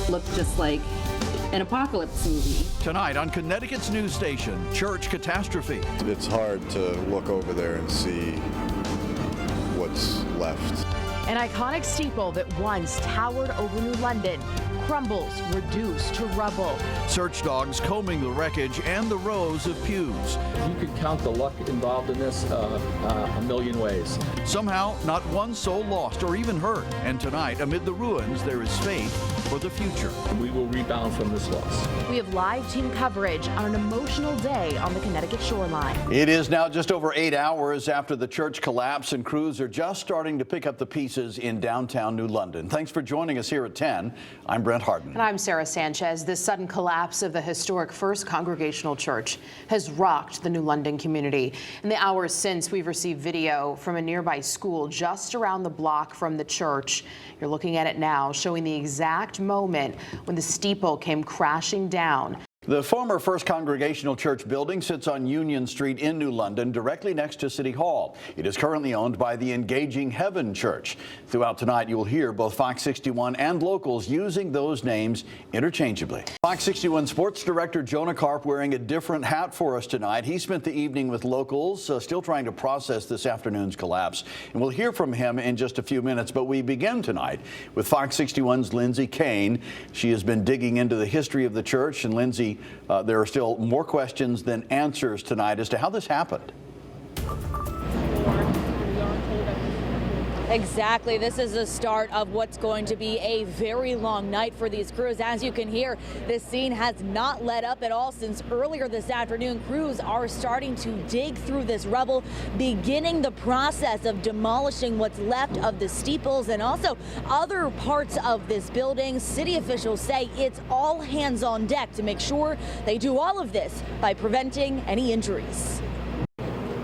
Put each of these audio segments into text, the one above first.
looked just like an apocalypse movie. Tonight on Connecticut's news station, church catastrophe. It's hard to look over there and see what's left. An iconic steeple that once towered over New London crumbles, reduced to rubble. Search dogs combing the wreckage and the rows of pews. You could count the luck involved in this a million ways. Somehow, not one soul lost or even hurt. And tonight, amid the ruins, there is faith for the future. We will rebound from this loss. We have live team coverage on an emotional day on the Connecticut shoreline. It is now just over 8 hours after the church collapse, and crews are just starting to pick up the pieces in downtown New London. Thanks for joining us here at 10. I'm Brent Harden. And I'm Sarah Sanchez. This sudden collapse of the historic First Congregational Church has rocked the New London community. In the hours since, we've received video from a nearby school just around the block from the church. You're looking at it now, showing the exact moment when the steeple came crashing down. The former First Congregational Church building sits on Union Street in New London, directly next to City Hall. It is currently owned by the Engaging Heaven Church. Throughout tonight, you will hear both Fox 61 and locals using those names interchangeably. Fox 61 sports director Jonah Karp wearing a different hat for us tonight. He spent the evening with locals, still trying to process this afternoon's collapse. And we'll hear from him in just a few minutes. But we begin tonight with Fox 61's Lindsay Kane. She has been digging into the history of the church. And Lindsay, there are still more questions than answers tonight as to how this happened. Exactly. This is the start of what's going to be a very long night for these crews. As you can hear, this scene has not let up at all since earlier this afternoon. Crews are starting to dig through this rubble, beginning the process of demolishing what's left of the steeples and also other parts of this building. City officials say it's all hands on deck to make sure they do all of this by preventing any injuries.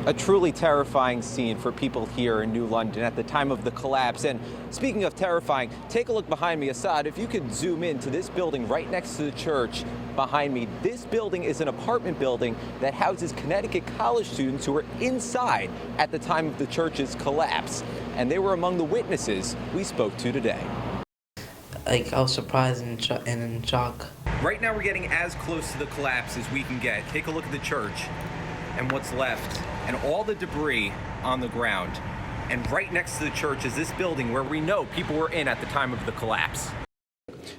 A truly terrifying scene for people here in New London at the time of the collapse. And speaking of terrifying, take a look behind me. Assad, if you could zoom in to this building right next to the church behind me. This building is an apartment building that houses Connecticut college students who were inside at the time of the church's collapse. And they were among the witnesses we spoke to today. I was surprised and in shock. Right now we're getting as close to the collapse as we can get. Take a look at the church and what's left and all the debris on the ground. And right next to the church is this building where we know people were in at the time of the collapse.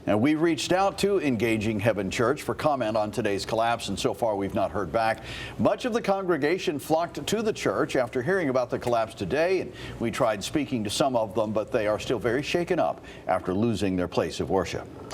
Now, we reached out to Engaging Heaven Church for comment on today's collapse, and so far we've not heard back. Much of the congregation flocked to the church after hearing about the collapse today, and we tried speaking to some of them, but they are still very shaken up after losing their place of worship.